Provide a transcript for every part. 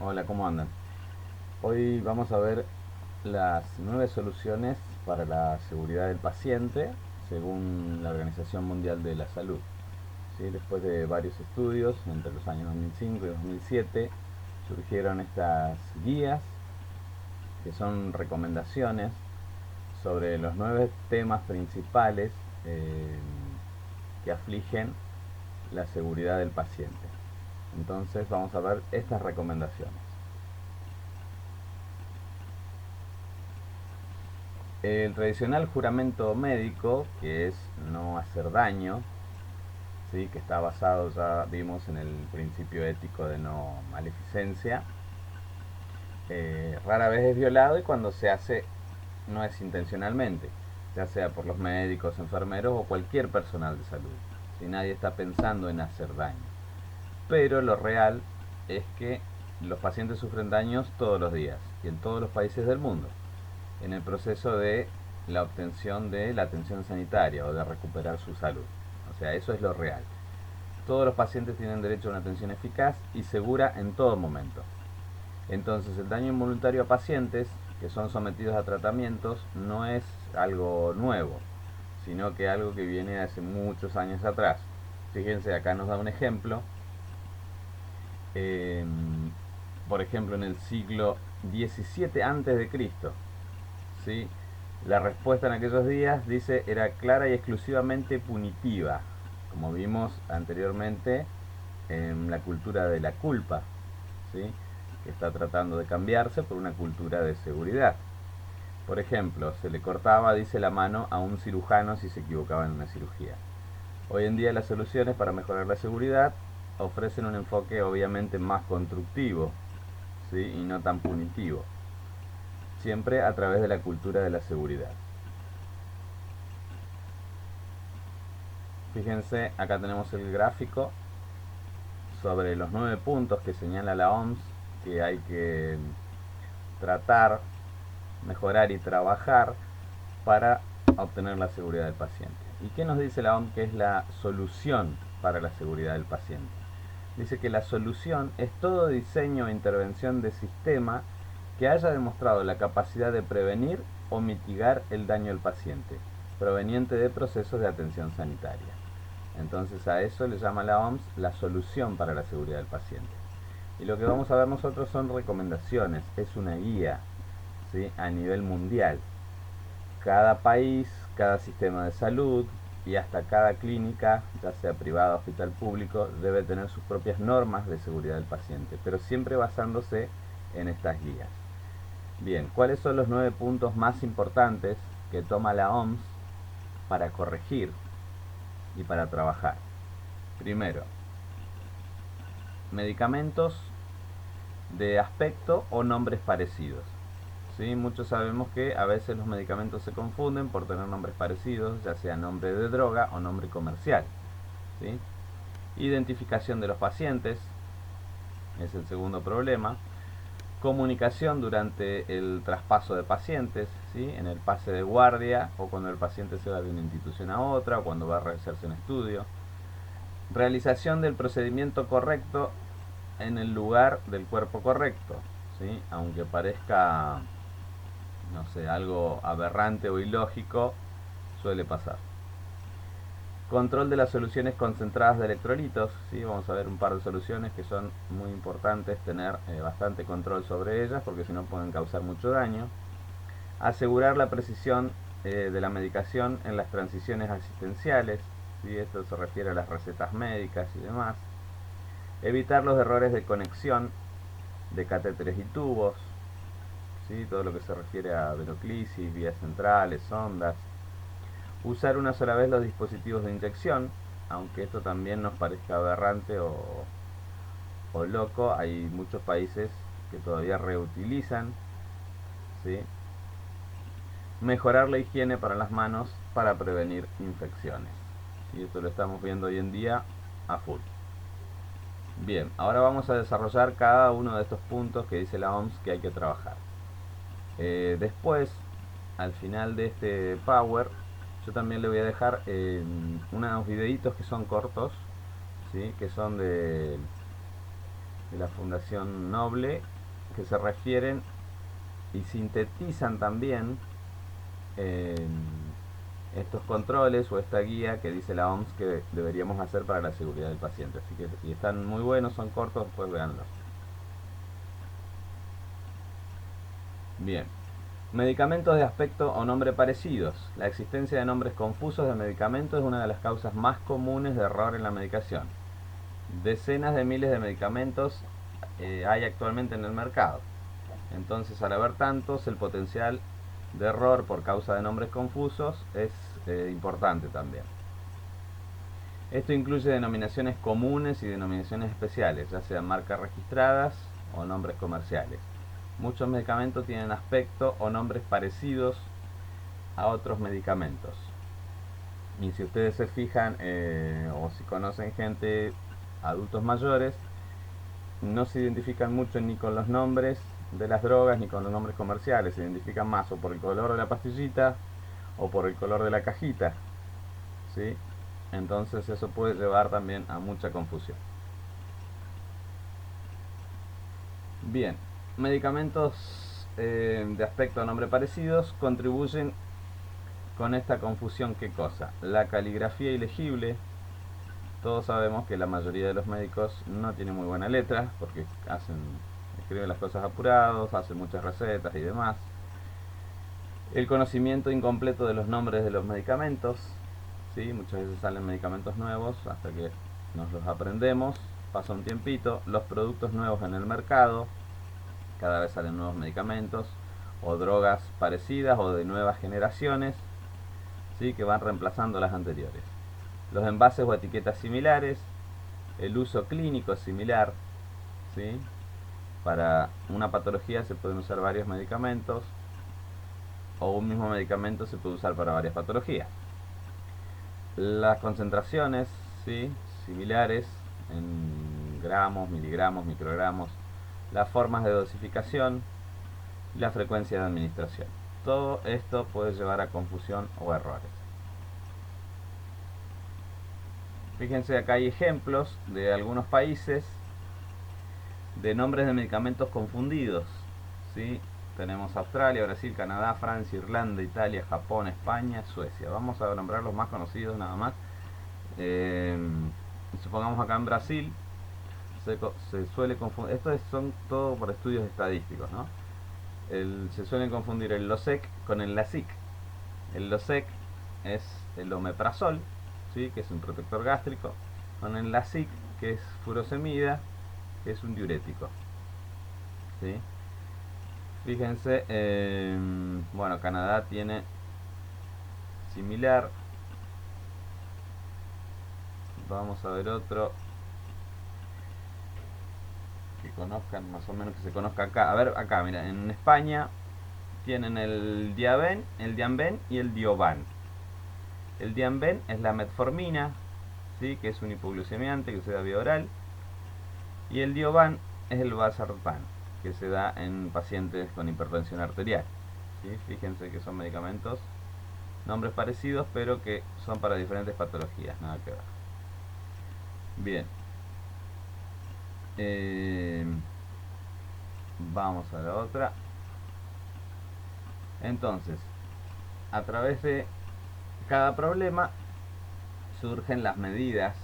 Hola, ¿cómo andan? Hoy vamos a ver las 9 soluciones para la seguridad del paciente según la Organización Mundial de la Salud. ¿Sí? Después de varios estudios entre los años 2005 y 2007 surgieron estas guías que son recomendaciones sobre los 9 temas principales eh, que afligen la seguridad del paciente. Entonces vamos a ver estas recomendaciones. El tradicional juramento médico, que es no hacer daño, ¿sí? Que está basado, ya vimos, en el principio ético de no maleficencia, rara vez es violado y cuando se hace no es intencionalmente, ya sea por los médicos, enfermeros o cualquier personal de salud. Si nadie está pensando en hacer daño. Pero lo real es que los pacientes sufren daños todos los días y en todos los países del mundo en el proceso de la obtención de la atención sanitaria o de recuperar su salud. O sea, eso es lo real. Todos los pacientes tienen derecho a una atención eficaz y segura en todo momento. Entonces, el daño involuntario a pacientes que son sometidos a tratamientos no es algo nuevo, sino que algo que viene hace muchos años atrás. Fíjense, acá nos da un ejemplo. Eh, por ejemplo, en el siglo XVII antes de Cristo, ¿sí? La respuesta en aquellos días, dice, era clara y exclusivamente punitiva, como vimos anteriormente en la cultura de la culpa, ¿sí? Que está tratando de cambiarse por una cultura de seguridad. Por ejemplo, se le cortaba, dice, la mano a un cirujano si se equivocaba en una cirugía. Hoy en día las soluciones para mejorar la seguridad ofrecen un enfoque obviamente más constructivo, ¿sí? Y no tan punitivo, siempre a través de la cultura de la seguridad. Fíjense, acá tenemos el gráfico sobre los 9 puntos que señala la OMS que hay que tratar, mejorar y trabajar para obtener la seguridad del paciente. ¿Y qué nos dice la OMS que es la solución para la seguridad del paciente? Dice que la solución es todo diseño e intervención de sistema que haya demostrado la capacidad de prevenir o mitigar el daño al paciente, proveniente de procesos de atención sanitaria. Entonces a eso le llama la OMS la solución para la seguridad del paciente. Y lo que vamos a ver nosotros son recomendaciones, es una guía, ¿sí? A nivel mundial. Cada país, cada sistema de salud y hasta cada clínica, ya sea privada o hospital público, debe tener sus propias normas de seguridad del paciente, pero siempre basándose en estas guías. Bien, ¿cuáles son los 9 puntos más importantes que toma la OMS para corregir y para trabajar? Primero, medicamentos de aspecto o nombres parecidos. ¿Sí? Muchos sabemos que a veces los medicamentos se confunden por tener nombres parecidos, ya sea nombre de droga o nombre comercial. ¿Sí? Identificación de los pacientes es el segundo problema. Comunicación durante el traspaso de pacientes, ¿sí? En el pase de guardia o cuando el paciente se va de una institución a otra o cuando va a realizarse un estudio. Realización del procedimiento correcto en el lugar del cuerpo correcto, ¿sí? Aunque parezca, no sé, algo aberrante o ilógico, suele pasar. Control de las soluciones concentradas de electrolitos, ¿sí? Vamos a ver un par de soluciones que son muy importantes tener bastante control sobre ellas porque si no pueden causar mucho daño. Asegurar la precisión de la medicación en las transiciones asistenciales, ¿sí? Esto se refiere a las recetas médicas y demás. Evitar los errores de conexión de catéteres y tubos, ¿sí? Todo lo que se refiere a venoclisis, vías centrales, sondas. Usar una sola vez los dispositivos de inyección, aunque esto también nos parezca aberrante o loco, hay muchos países que todavía reutilizan, ¿sí? Mejorar la higiene para las manos para prevenir infecciones. Y esto lo estamos viendo hoy en día a full. Bien, ahora vamos a desarrollar cada uno de estos puntos que dice la OMS que hay que trabajar. Después, al final de este Power, yo también le voy a dejar unos videitos que son cortos, ¿sí? Que son de la Fundación Noble, que se refieren y sintetizan también estos controles o esta guía que dice la OMS que deberíamos hacer para la seguridad del paciente. Así que, y están muy buenos, son cortos, después véanlos. Bien. Medicamentos de aspecto o nombre parecidos. La existencia de nombres confusos de medicamentos es una de las causas más comunes de error en la medicación. Decenas de miles de medicamentos hay actualmente en el mercado. Entonces, al haber tantos, el potencial de error por causa de nombres confusos es importante también. Esto incluye denominaciones comunes y denominaciones especiales, ya sean marcas registradas o nombres comerciales. Muchos medicamentos tienen aspecto o nombres parecidos a otros medicamentos. Y si ustedes se fijan o si conocen gente, adultos mayores, no se identifican mucho ni con los nombres de las drogas ni con los nombres comerciales. Se identifican más o por el color de la pastillita o por el color de la cajita, ¿sí? Entonces eso puede llevar también a mucha confusión. Bien, medicamentos de aspecto o nombre parecidos contribuyen con esta confusión. ¿Qué cosa? La caligrafía ilegible. Todos sabemos que la mayoría de los médicos no tienen muy buena letra porque escriben las cosas apurados, hacen muchas recetas y demás. El conocimiento incompleto de los nombres de los medicamentos, ¿sí? Muchas veces salen medicamentos nuevos hasta que nos los aprendemos, pasa un tiempito. Los productos nuevos en el mercado, cada vez salen nuevos medicamentos o drogas parecidas o de nuevas generaciones, ¿sí? Que van reemplazando las anteriores. Los envases o etiquetas similares, el uso clínico es similar, ¿sí? Para una patología se pueden usar varios medicamentos o un mismo medicamento se puede usar para varias patologías. Las concentraciones, ¿sí? Similares en gramos, miligramos, microgramos, las formas de dosificación y la frecuencia de administración. Todo esto puede llevar a confusión o errores. Fíjense, acá hay ejemplos de algunos países de nombres de medicamentos confundidos, ¿sí? Tenemos Australia, Brasil, Canadá, Francia, Irlanda, Italia, Japón, España, Suecia. Vamos a nombrar los más conocidos nada más. Supongamos acá en Brasil se suele confundir, son todo por estudios estadísticos, ¿no? Se suelen confundir el Losec con el Lasix. El Losec es el omeprazol, ¿sí? Que es un protector gástrico, con el Lasix, que es furosemida, que es un diurético, ¿sí? Fíjense, bueno, Canadá tiene similar. Vamos a ver otro que conozcan, más o menos que se conozca acá. A ver, acá, mira, en España tienen el Diaben y el Diovan. El Diaben es la metformina, ¿sí? Que es un hipoglucemiante que se da vía oral. Y el Diovan es el Valsartan, que se da en pacientes con hipertensión arterial, ¿sí? Fíjense que son medicamentos, nombres parecidos, pero que son para diferentes patologías, nada que ver. Bien. Vamos a la otra. Entonces, a través de cada problema surgen las medidas,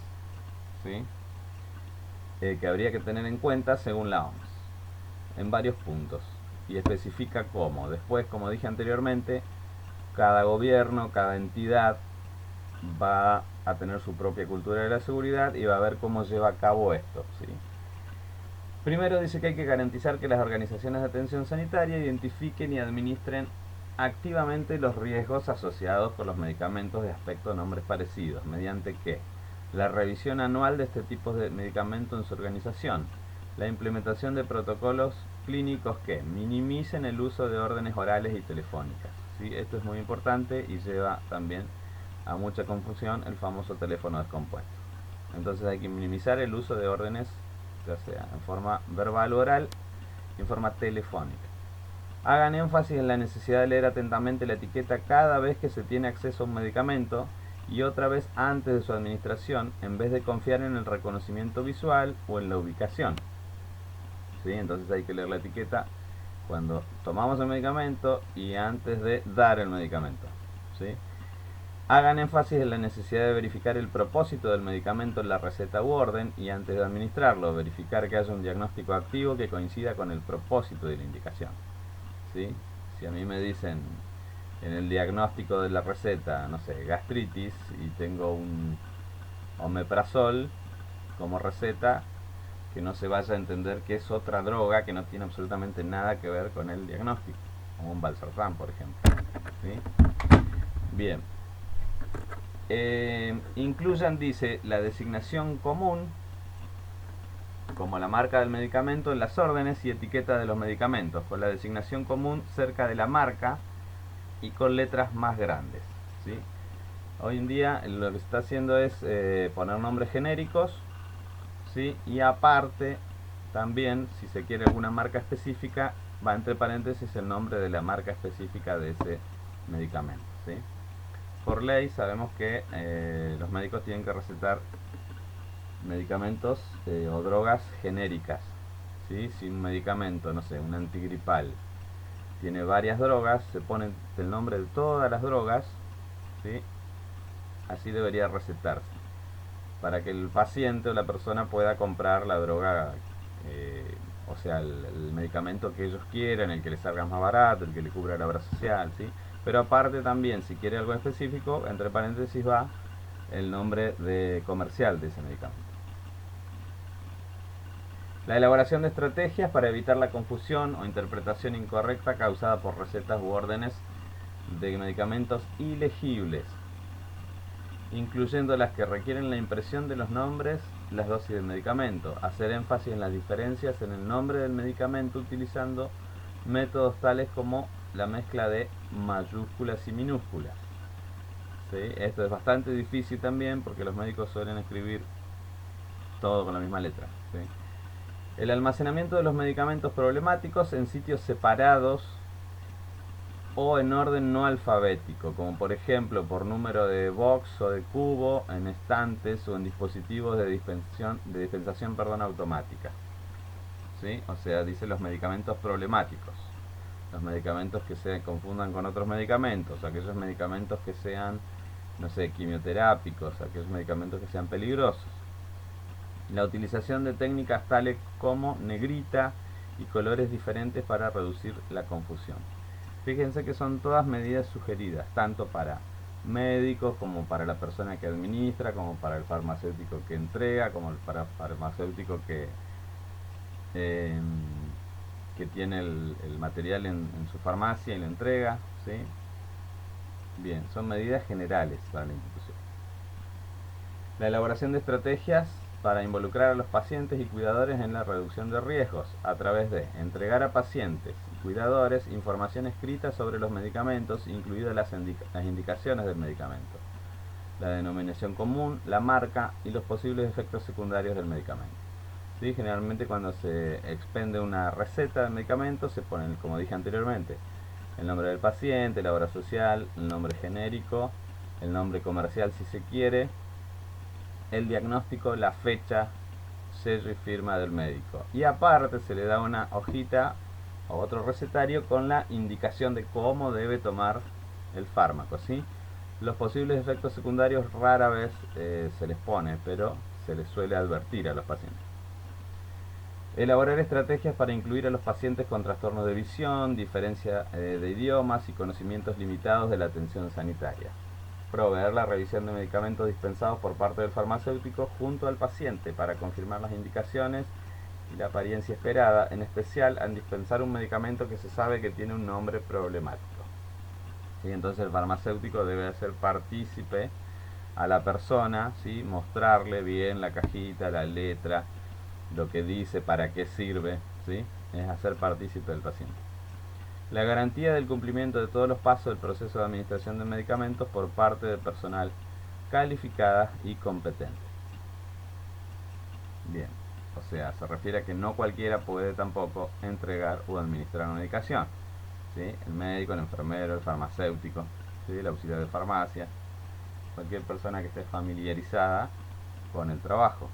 ¿sí? Que habría que tener en cuenta según la OMS en varios puntos, y especifica cómo. Después, como dije anteriormente, cada gobierno, cada entidad va a tener su propia cultura de la seguridad y va a ver cómo lleva a cabo esto, ¿sí? Primero dice que hay que garantizar que las organizaciones de atención sanitaria identifiquen y administren activamente los riesgos asociados con los medicamentos de aspecto de nombres parecidos, mediante que la revisión anual de este tipo de medicamento en su organización, la implementación de protocolos clínicos que minimicen el uso de órdenes orales y telefónicas, ¿sí? Esto es muy importante y lleva también a mucha confusión el famoso teléfono descompuesto. Entonces hay que minimizar el uso de órdenes, ya sea en forma verbal o oral y en forma telefónica. Hagan énfasis en la necesidad de leer atentamente la etiqueta cada vez que se tiene acceso a un medicamento y otra vez antes de su administración, en vez de confiar en el reconocimiento visual o en la ubicación. ¿sí? Entonces hay que leer la etiqueta cuando tomamos el medicamento y antes de dar el medicamento, ¿sí? Hagan énfasis en la necesidad de verificar el propósito del medicamento en la receta u orden y antes de administrarlo, verificar que haya un diagnóstico activo que coincida con el propósito de la indicación, ¿sí? Si a mí me dicen en el diagnóstico de la receta, no sé, gastritis, y tengo un omeprazol como receta, que no se vaya a entender que es otra droga que no tiene absolutamente nada que ver con el diagnóstico, como un valsartán, por ejemplo, ¿sí? Bien. Incluyan, dice, la designación común como la marca del medicamento en las órdenes y etiquetas de los medicamentos, con la designación común cerca de la marca y con letras más grandes, ¿sí? Hoy en día lo que se está haciendo es poner nombres genéricos, ¿sí? Y aparte también, si se quiere alguna marca específica, va entre paréntesis el nombre de la marca específica de ese medicamento, ¿sí? Por ley sabemos que los médicos tienen que recetar medicamentos o drogas genéricas, ¿sí? Si un medicamento, no sé, un antigripal, tiene varias drogas, se pone el nombre de todas las drogas, ¿sí? Así debería recetarse, para que el paciente o la persona pueda comprar la droga, o sea, el medicamento que ellos quieran, el que les salga más barato, el que le cubra la obra social, ¿sí? Pero aparte también, si quiere algo específico, entre paréntesis va el nombre comercial de ese medicamento. La elaboración de estrategias para evitar la confusión o interpretación incorrecta causada por recetas u órdenes de medicamentos ilegibles, incluyendo las que requieren la impresión de los nombres, las dosis del medicamento. Hacer énfasis en las diferencias en el nombre del medicamento utilizando métodos tales como la mezcla de mayúsculas y minúsculas, ¿sí? Esto es bastante difícil también porque los médicos suelen escribir todo con la misma letra, ¿sí? El almacenamiento de los medicamentos problemáticos en sitios separados o en orden no alfabético, como por ejemplo por número de box o de cubo, en estantes o en dispositivos de dispensación automática, ¿sí? O sea, dice los medicamentos problemáticos, los medicamentos que se confundan con otros medicamentos, aquellos medicamentos que sean, no sé, quimioterápicos, aquellos medicamentos que sean peligrosos. La utilización de técnicas tales como negrita y colores diferentes para reducir la confusión. Fíjense que son todas medidas sugeridas, tanto para médicos como para la persona que administra, como para el farmacéutico que entrega, como para el farmacéutico eh, que tiene el material en su farmacia y lo entrega, ¿sí? Bien, son medidas generales para la institución. La elaboración de estrategias para involucrar a los pacientes y cuidadores en la reducción de riesgos a través de entregar a pacientes y cuidadores información escrita sobre los medicamentos, incluidas las indicaciones del medicamento, la denominación común, la marca y los posibles efectos secundarios del medicamento. ¿Sí? Generalmente cuando se expende una receta de medicamento se pone, como dije anteriormente, el nombre del paciente, la obra social, el nombre genérico, el nombre comercial si se quiere, el diagnóstico, la fecha, sello y firma del médico. Y aparte se le da una hojita o otro recetario con la indicación de cómo debe tomar el fármaco, ¿sí? Los posibles efectos secundarios rara vez se les pone, pero se les suele advertir a los pacientes. Elaborar estrategias para incluir a los pacientes con trastornos de visión, diferencia de idiomas y conocimientos limitados de la atención sanitaria. Proveer la revisión de medicamentos dispensados por parte del farmacéutico junto al paciente para confirmar las indicaciones y la apariencia esperada, en especial al dispensar un medicamento que se sabe que tiene un nombre problemático. ¿Sí? Entonces el farmacéutico debe hacer partícipe a la persona, ¿sí? Mostrarle bien la cajita, la letra, lo que dice, para qué sirve, ¿sí? Es hacer partícipe del paciente. La garantía del cumplimiento de todos los pasos del proceso de administración de medicamentos por parte de personal calificada y competente. Bien, o sea, se refiere a que no cualquiera puede tampoco entregar o administrar una medicación, ¿sí? El médico, el enfermero, el farmacéutico, ¿sí? El auxiliar de farmacia, cualquier persona que esté familiarizada con el trabajo.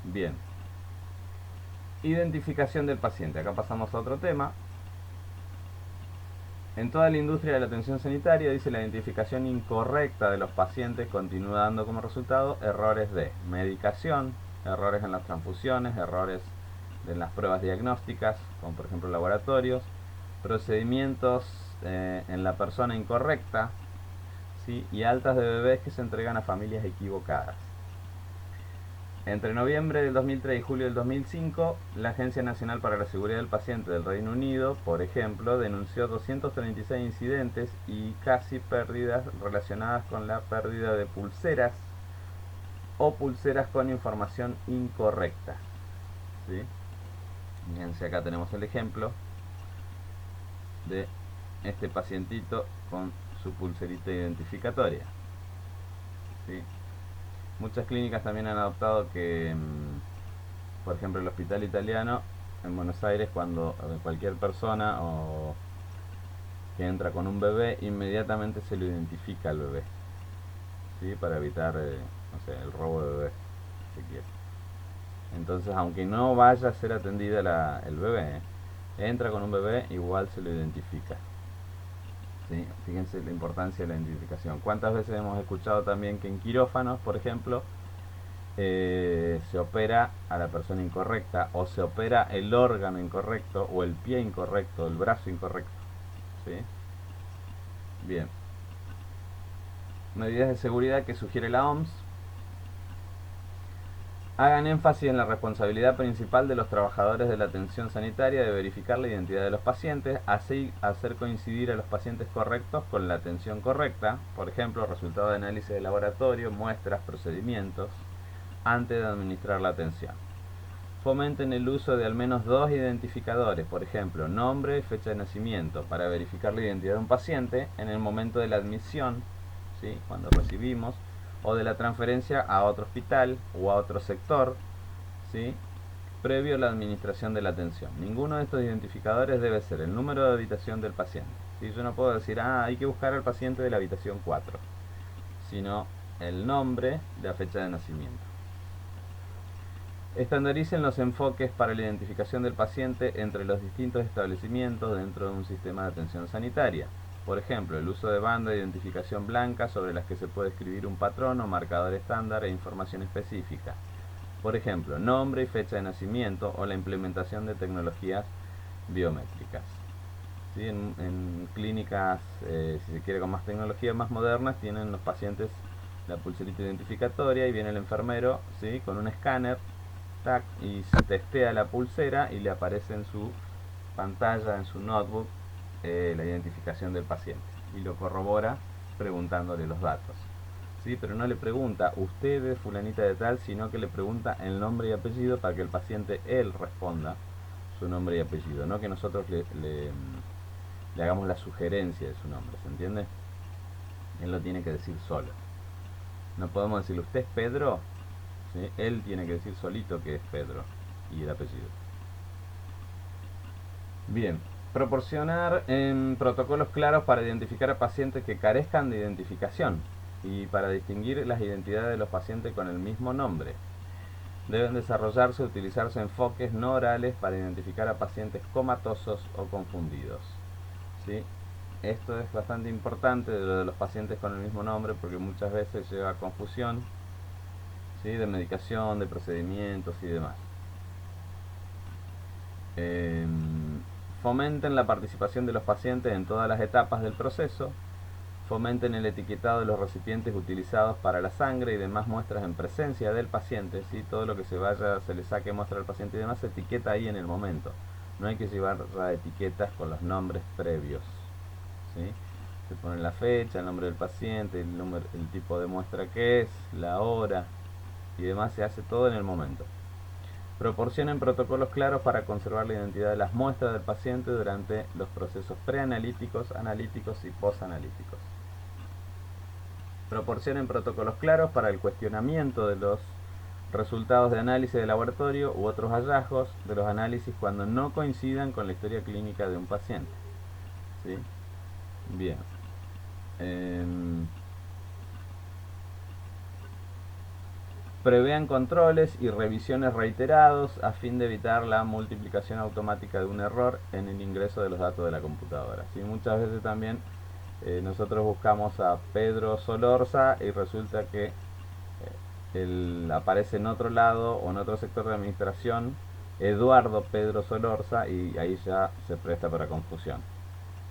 Bien. Identificación del paciente. Acá pasamos a otro tema. En toda la industria de la atención sanitaria, dice, la identificación incorrecta de los pacientes continúa dando como resultado errores de medicación, errores en las transfusiones, errores en las pruebas diagnósticas, como por ejemplo laboratorios, procedimientos en la persona incorrecta, ¿sí? Y altas de bebés que se entregan a familias equivocadas. Entre noviembre del 2003 y julio del 2005, la Agencia Nacional para la Seguridad del Paciente del Reino Unido, por ejemplo, denunció 236 incidentes y casi pérdidas relacionadas con la pérdida de pulseras o pulseras con información incorrecta. ¿Sí? Fíjense, acá tenemos el ejemplo de este pacientito con su pulserita identificatoria. ¿Sí? Muchas clínicas también han adoptado que, por ejemplo, el Hospital Italiano en Buenos Aires, cuando cualquier persona o que entra con un bebé, inmediatamente se lo identifica al bebé, ¿sí? Para evitar no sé, el robo de bebé, si quiere. Entonces, aunque no vaya a ser atendida el bebé, entra con un bebé, igual se lo identifica. ¿Sí? Fíjense la importancia de la identificación. ¿Cuántas veces hemos escuchado también que en quirófanos, por ejemplo, se opera a la persona incorrecta, o se opera el órgano incorrecto, o el pie incorrecto, el brazo incorrecto? ¿Sí? Bien. Medidas de seguridad que sugiere la OMS. Hagan énfasis en la responsabilidad principal de los trabajadores de la atención sanitaria de verificar la identidad de los pacientes, así hacer coincidir a los pacientes correctos con la atención correcta, por ejemplo, resultados de análisis de laboratorio, muestras, procedimientos, antes de administrar la atención. Fomenten el uso de al menos 2 identificadores, por ejemplo, nombre y fecha de nacimiento, para verificar la identidad de un paciente en el momento de la admisión, ¿sí? Cuando recibimos, o de la transferencia a otro hospital o a otro sector, ¿sí? Previo a la administración de la atención. Ninguno de estos identificadores debe ser el número de habitación del paciente, ¿sí? Yo no puedo decir, hay que buscar al paciente de la habitación 4, sino el nombre y la fecha de nacimiento. Estandaricen los enfoques para la identificación del paciente entre los distintos establecimientos dentro de un sistema de atención sanitaria. Por ejemplo, el uso de bandas de identificación blanca sobre las que se puede escribir un patrón o marcador estándar e información específica. Por ejemplo, nombre y fecha de nacimiento, o la implementación de tecnologías biométricas. ¿Sí? En clínicas, si se quiere, con más tecnologías más modernas, tienen los pacientes la pulserita identificatoria y viene el enfermero, ¿sí? Con un escáner, tac, y se testea la pulsera y le aparece en su pantalla, en su notebook, la identificación del paciente, y lo corrobora preguntándole los datos. ¿Sí? Pero no le pregunta usted es fulanita de tal, sino que le pregunta el nombre y apellido para que el paciente él responda su nombre y apellido, no que nosotros le hagamos la sugerencia de su nombre, ¿se entiende? Él lo tiene que decir solo. No podemos decirle usted es Pedro, ¿sí? Él tiene que decir solito que es Pedro y el apellido. Bien, proporcionar protocolos claros para identificar a pacientes que carezcan de identificación y para distinguir las identidades de los pacientes con el mismo nombre. Deben desarrollarse y utilizarse enfoques no orales para identificar a pacientes comatosos o confundidos. ¿Sí? Esto es bastante importante, de lo de los pacientes con el mismo nombre, porque muchas veces lleva a confusión, ¿sí? De medicación, de procedimientos y demás. Fomenten la participación de los pacientes en todas las etapas del proceso. Fomenten el etiquetado de los recipientes utilizados para la sangre y demás muestras en presencia del paciente, ¿sí? Todo lo que se le saque muestra al paciente y demás se etiqueta ahí en el momento. No hay que llevar etiquetas con los nombres previos, ¿sí? Se pone la fecha, el nombre del paciente, el tipo de muestra que es, la hora y demás, se hace todo en el momento. Proporcionen protocolos claros para conservar la identidad de las muestras del paciente durante los procesos preanalíticos, analíticos y posanalíticos. Proporcionen protocolos claros para el cuestionamiento de los resultados de análisis de laboratorio u otros hallazgos de los análisis cuando no coincidan con la historia clínica de un paciente. ¿Sí? Bien. Prevean controles y revisiones reiterados a fin de evitar la multiplicación automática de un error en el ingreso de los datos de la computadora. ¿Sí? Muchas veces también nosotros buscamos a Pedro Solorza y resulta que aparece en otro lado o en otro sector de administración Eduardo Pedro Solorza, y ahí ya se presta para confusión.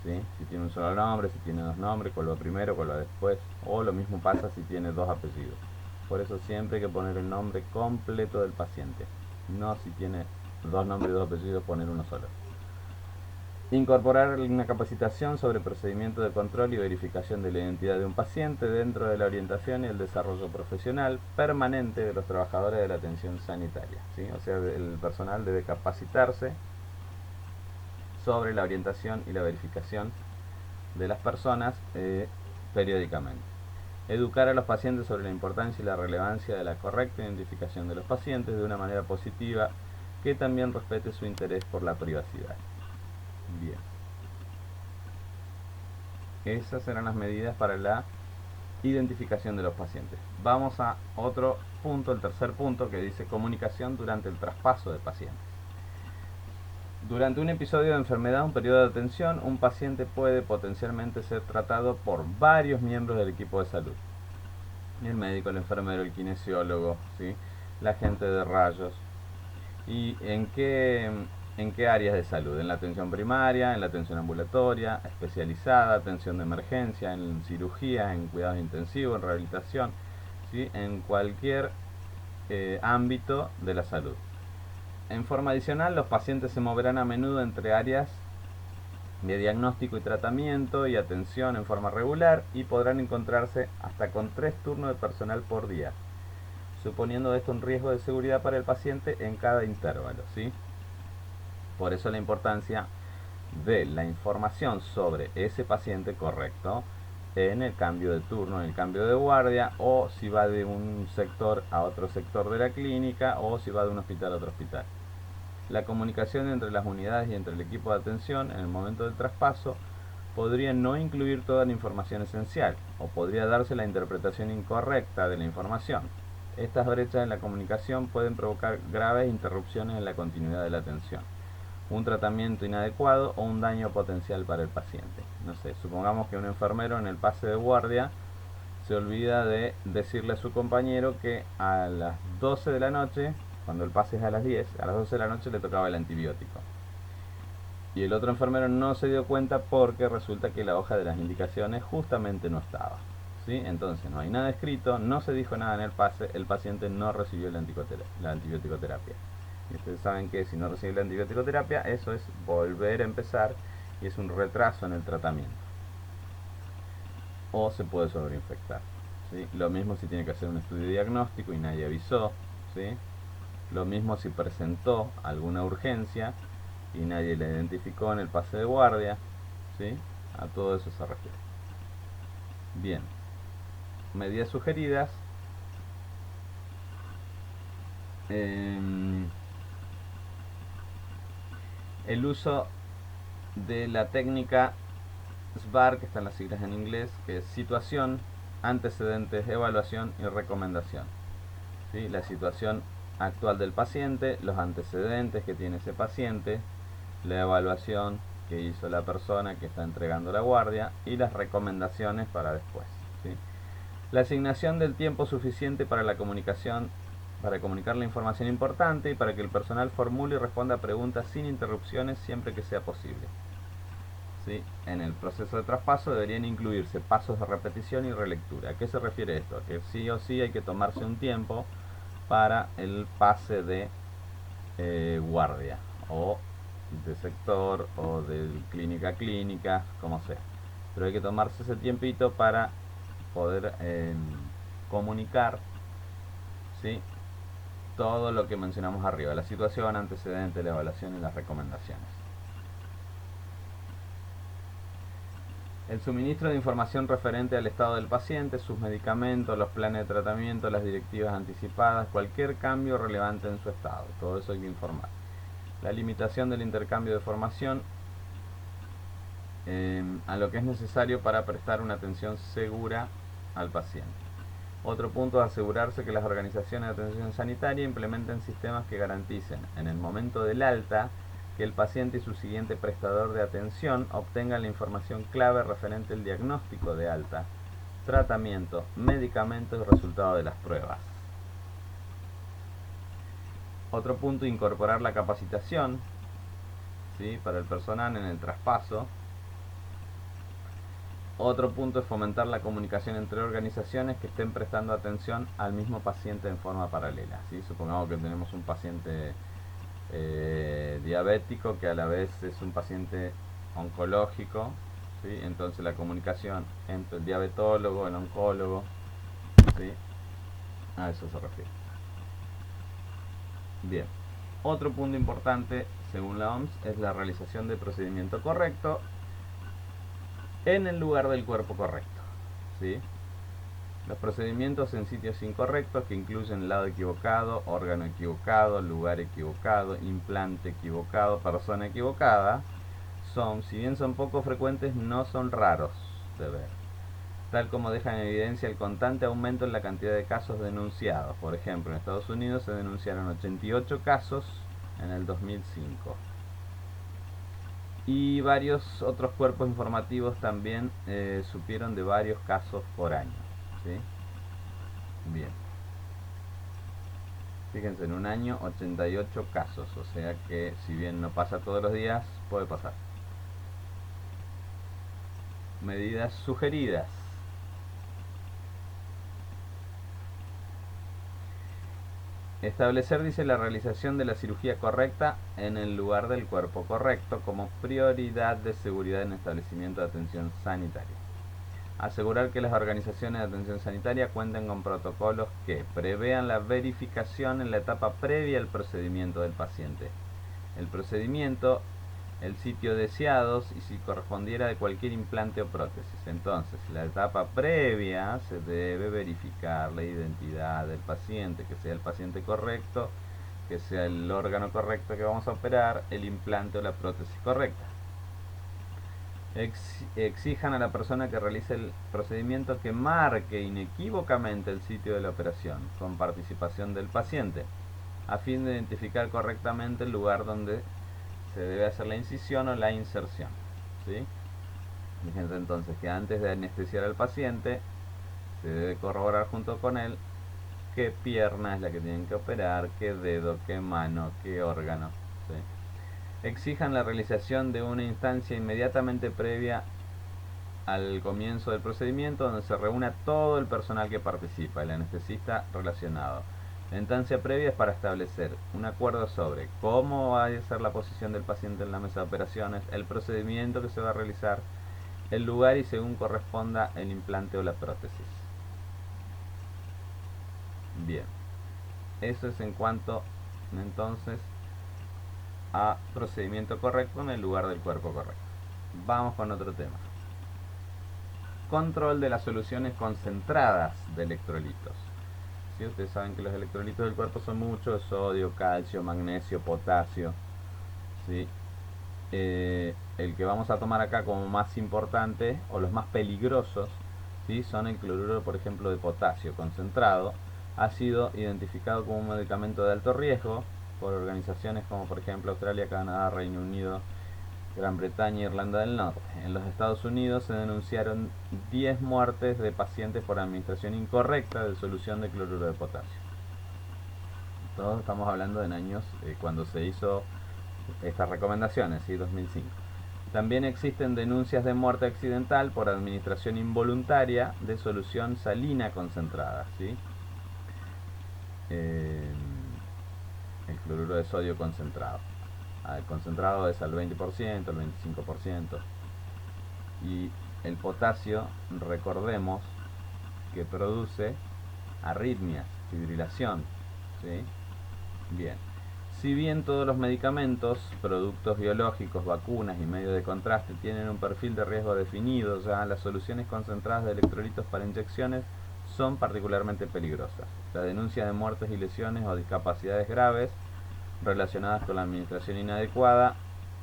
¿Sí? Si tiene un solo nombre, si tiene dos nombres, cuál va primero, cuál va después, o lo mismo pasa si tiene dos apellidos. Por eso siempre hay que poner el nombre completo del paciente, no si tiene dos nombres y dos apellidos poner uno solo. Incorporar una capacitación sobre procedimientos de control y verificación de la identidad de un paciente dentro de la orientación y el desarrollo profesional permanente de los trabajadores de la atención sanitaria. ¿Sí? O sea, el personal debe capacitarse sobre la orientación y la verificación de las personas periódicamente. Educar a los pacientes sobre la importancia y la relevancia de la correcta identificación de los pacientes de una manera positiva que también respete su interés por la privacidad. Bien. Esas serán las medidas para la identificación de los pacientes. Vamos a otro punto, el tercer punto, que dice comunicación durante el traspaso de pacientes. Durante un episodio de enfermedad, un periodo de atención, un paciente puede potencialmente ser tratado por varios miembros del equipo de salud. El médico, el enfermero, el kinesiólogo, ¿sí? La gente de rayos. ¿Y en qué áreas de salud? En la atención primaria, en la atención ambulatoria, especializada, atención de emergencia, en cirugía, en cuidados intensivos, en rehabilitación, ¿sí? En cualquier ámbito de la salud. En forma adicional, los pacientes se moverán a menudo entre áreas de diagnóstico y tratamiento y atención en forma regular y podrán encontrarse hasta con 3 turnos de personal por día, suponiendo esto un riesgo de seguridad para el paciente en cada intervalo, ¿sí? Por eso la importancia de la información sobre ese paciente correcto en el cambio de turno, en el cambio de guardia, o si va de un sector a otro sector de la clínica, o si va de un hospital a otro hospital. La comunicación entre las unidades y entre el equipo de atención en el momento del traspaso podría no incluir toda la información esencial, o podría darse la interpretación incorrecta de la información. Estas brechas en la comunicación pueden provocar graves interrupciones en la continuidad de la atención, un tratamiento inadecuado o un daño potencial para el paciente. No sé, supongamos que un enfermero en el pase de guardia se olvida de decirle a su compañero que a las 12 de la noche, cuando el pase es a las 10, a las 12 de la noche le tocaba el antibiótico. Y el otro enfermero no se dio cuenta porque resulta que la hoja de las indicaciones justamente no estaba. ¿Sí? Entonces no hay nada escrito, no se dijo nada en el pase, el paciente no recibió la antibiótico-terapia. Y ustedes saben que si no recibe la antibiótico-terapia, eso es volver a empezar y es un retraso en el tratamiento. O se puede sobreinfectar. ¿Sí? Lo mismo si tiene que hacer un estudio diagnóstico y nadie avisó. ¿Sí? Lo mismo si presentó alguna urgencia y nadie la identificó en el pase de guardia. ¿Sí? A todo eso se refiere. Bien. Medidas sugeridas. El uso de la técnica SBAR, que están las siglas en inglés, que es situación, antecedentes, evaluación y recomendación. ¿Sí? La situación actual del paciente, los antecedentes que tiene ese paciente, la evaluación que hizo la persona que está entregando la guardia y las recomendaciones para después. ¿Sí? La asignación del tiempo suficiente para la comunicación, para comunicar la información importante y para que el personal formule y responda preguntas sin interrupciones siempre que sea posible. ¿Sí? En el proceso de traspaso deberían incluirse pasos de repetición y relectura. ¿A qué se refiere esto? Que sí o sí hay que tomarse un tiempo para el pase de guardia o de sector o de clínica a clínica, como sea. Pero hay que tomarse ese tiempito para poder comunicar, ¿sí? Todo lo que mencionamos arriba: la situación, antecedente, la evaluación y las recomendaciones. El suministro de información referente al estado del paciente, sus medicamentos, los planes de tratamiento, las directivas anticipadas, cualquier cambio relevante en su estado. Todo eso hay que informar. La limitación del intercambio de información a lo que es necesario para prestar una atención segura al paciente. Otro punto es asegurarse que las organizaciones de atención sanitaria implementen sistemas que garanticen, en el momento del alta, que el paciente y su siguiente prestador de atención obtengan la información clave referente al diagnóstico de alta, tratamiento, medicamentos y resultado de las pruebas. Otro punto, incorporar la capacitación, ¿sí?, para el personal en el traspaso. Otro punto es fomentar la comunicación entre organizaciones que estén prestando atención al mismo paciente en forma paralela, ¿sí? Supongamos que tenemos un paciente diabético que a la vez es un paciente oncológico, ¿sí? Entonces la comunicación entre el diabetólogo, el oncólogo, ¿sí?, a eso se refiere. Bien, otro punto importante según la OMS es la realización del procedimiento correcto en el lugar del cuerpo correcto, ¿sí? Los procedimientos en sitios incorrectos, que incluyen lado equivocado, órgano equivocado, lugar equivocado, implante equivocado, persona equivocada, si bien son poco frecuentes, no son raros de ver, tal como deja en evidencia el constante aumento en la cantidad de casos denunciados. Por ejemplo, en Estados Unidos se denunciaron 88 casos en el 2005. Y varios otros cuerpos informativos también supieron de varios casos por año, ¿sí? Bien. Fíjense, en un año 88 casos, o sea que si bien no pasa todos los días, puede pasar. Medidas sugeridas. Establecer, dice, la realización de la cirugía correcta en el lugar del cuerpo correcto como prioridad de seguridad en establecimiento de atención sanitaria. Asegurar que las organizaciones de atención sanitaria cuenten con protocolos que prevean la verificación en la etapa previa al procedimiento del paciente. El procedimiento, el sitio deseados y si correspondiera de cualquier implante o prótesis. Entonces, la etapa previa se debe verificar la identidad del paciente, que sea el paciente correcto, que sea el órgano correcto que vamos a operar, el implante o la prótesis correcta. Exijan a la persona que realice el procedimiento que marque inequívocamente el sitio de la operación, con participación del paciente, a fin de identificar correctamente el lugar donde se debe hacer la incisión o la inserción, ¿sí? Fíjense entonces que antes de anestesiar al paciente se debe corroborar junto con él qué pierna es la que tienen que operar, qué dedo, qué mano, qué órgano, ¿sí? Exijan la realización de una instancia inmediatamente previa al comienzo del procedimiento donde se reúna todo el personal que participa, el anestesista relacionado. La instancia previa es para establecer un acuerdo sobre cómo va a ser la posición del paciente en la mesa de operaciones, el procedimiento que se va a realizar, el lugar y según corresponda el implante o la prótesis. Bien, eso es en cuanto entonces a procedimiento correcto en el lugar del cuerpo correcto. Vamos con otro tema. Control de las soluciones concentradas de electrolitos. ¿Sí? Ustedes saben que los electrolitos del cuerpo son muchos: sodio, calcio, magnesio, potasio, ¿sí? El que vamos a tomar acá como más importante o los más peligrosos, ¿sí?, son el cloruro, por ejemplo, de potasio concentrado. Ha sido identificado como un medicamento de alto riesgo por organizaciones como por ejemplo Australia, Canadá, Reino Unido, Gran Bretaña e Irlanda del Norte. En los Estados Unidos se denunciaron 10 muertes de pacientes por administración incorrecta de solución de cloruro de potasio. Todos estamos hablando en años cuando se hizo estas recomendaciones, ¿sí? 2005. También existen denuncias de muerte accidental por administración involuntaria de solución salina concentrada, ¿sí? El cloruro de sodio concentrado. El concentrado es al 20%, al 25%. Y el potasio, recordemos que produce arritmias, fibrilación, ¿sí? Bien. Si bien todos los medicamentos, productos biológicos, vacunas y medios de contraste tienen un perfil de riesgo definido, ya las soluciones concentradas de electrolitos para inyecciones son particularmente peligrosas. La denuncia de muertes y lesiones o discapacidades graves relacionadas con la administración inadecuada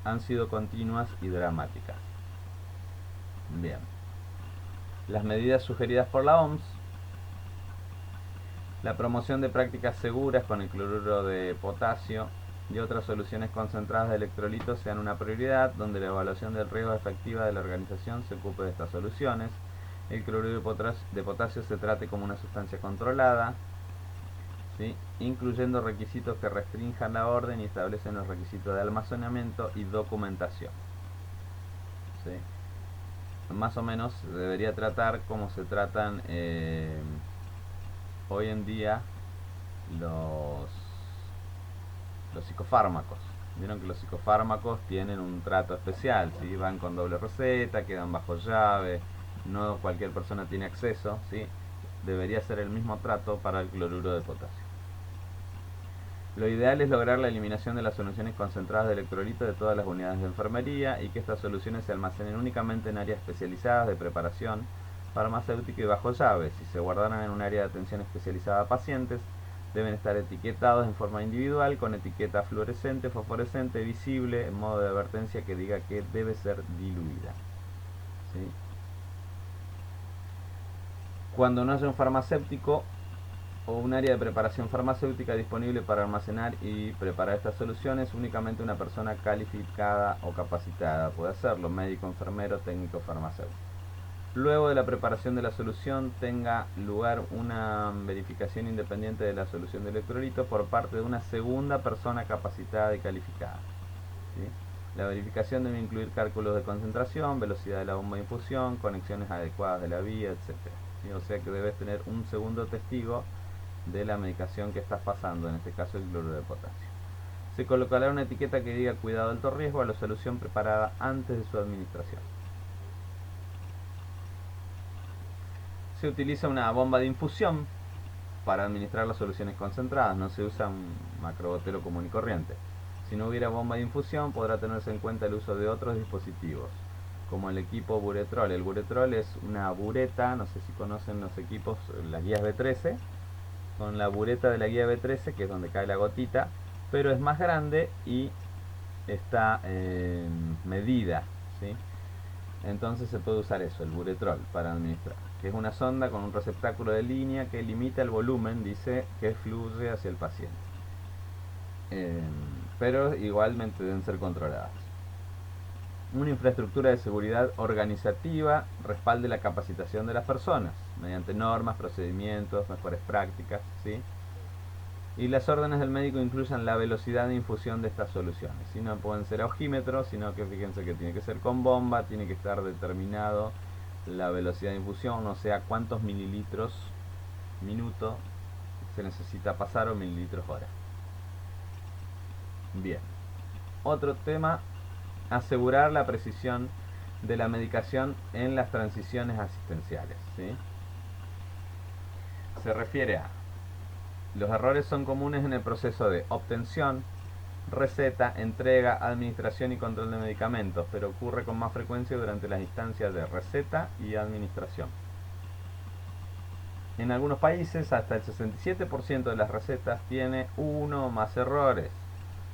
han sido continuas y dramáticas. Bien. Las medidas sugeridas por la OMS La promoción de prácticas seguras con el cloruro de potasio y otras soluciones concentradas de electrolitos sean una prioridad, donde la evaluación del riesgo efectiva de la organización se ocupe de estas soluciones. El cloruro de potasio se trate como una sustancia controlada, ¿sí?, incluyendo requisitos que restrinjan la orden y establecen los requisitos de almacenamiento y documentación, ¿sí? Más o menos debería tratar como se tratan hoy en día los psicofármacos. Vieron que los psicofármacos tienen un trato especial, ¿sí? Van con doble receta, quedan bajo llave, no cualquier persona tiene acceso, ¿sí? Debería ser el mismo trato para el cloruro de potasio. Lo ideal es lograr la eliminación de las soluciones concentradas de electrolitos de todas las unidades de enfermería y que estas soluciones se almacenen únicamente en áreas especializadas de preparación farmacéutica y bajo llave. Si se guardaran en un área de atención especializada a pacientes, deben estar etiquetados en forma individual con etiqueta fluorescente, fosforescente, visible, en modo de advertencia que diga que debe ser diluida, ¿sí? Cuando no haya un farmacéutico o un área de preparación farmacéutica disponible para almacenar y preparar estas soluciones, únicamente una persona calificada o capacitada puede hacerlo: médico, enfermero, técnico, farmacéutico. Luego de la preparación de la solución, tenga lugar una verificación independiente de la solución de electrolitos por parte de una segunda persona capacitada y calificada, ¿sí? La verificación debe incluir cálculos de concentración, velocidad de la bomba de infusión, conexiones adecuadas de la vía, etc., ¿sí? O sea que debes tener un segundo testigo de la medicación que estás pasando, en este caso el cloruro de potasio. Se colocará una etiqueta que diga cuidado alto riesgo a la solución preparada antes de su administración. Se utiliza una bomba de infusión para administrar las soluciones concentradas, no se usa un macrobotero común y corriente. Si no hubiera bomba de infusión, podrá tenerse en cuenta el uso de otros dispositivos, como el equipo Buretrol. El Buretrol es una bureta, no sé si conocen los equipos, las guías B13, con la bureta de la guía B13, que es donde cae la gotita, pero es más grande y está medida, ¿sí? Entonces se puede usar eso, el Buretrol, para administrar, que es una sonda con un receptáculo de línea que limita el volumen, dice, que fluye hacia el paciente. Pero igualmente deben ser controladas. Una infraestructura de seguridad organizativa respalde la capacitación de las personas mediante normas, procedimientos, mejores prácticas, ¿sí? Y las órdenes del médico incluyan la velocidad de infusión de estas soluciones, ¿sí? No pueden ser a ojímetros, sino que fíjense que tiene que ser con bomba, tiene que estar determinado la velocidad de infusión, o sea, cuántos mililitros minuto se necesita pasar o mililitros hora. Bien. Otro tema: asegurar la precisión de la medicación en las transiciones asistenciales, ¿sí? Se refiere a: los errores son comunes en el proceso de obtención, receta, entrega, administración y control de medicamentos, pero ocurre con más frecuencia durante las instancias de receta y administración. En algunos países, hasta el 67% de las recetas tiene uno o más errores,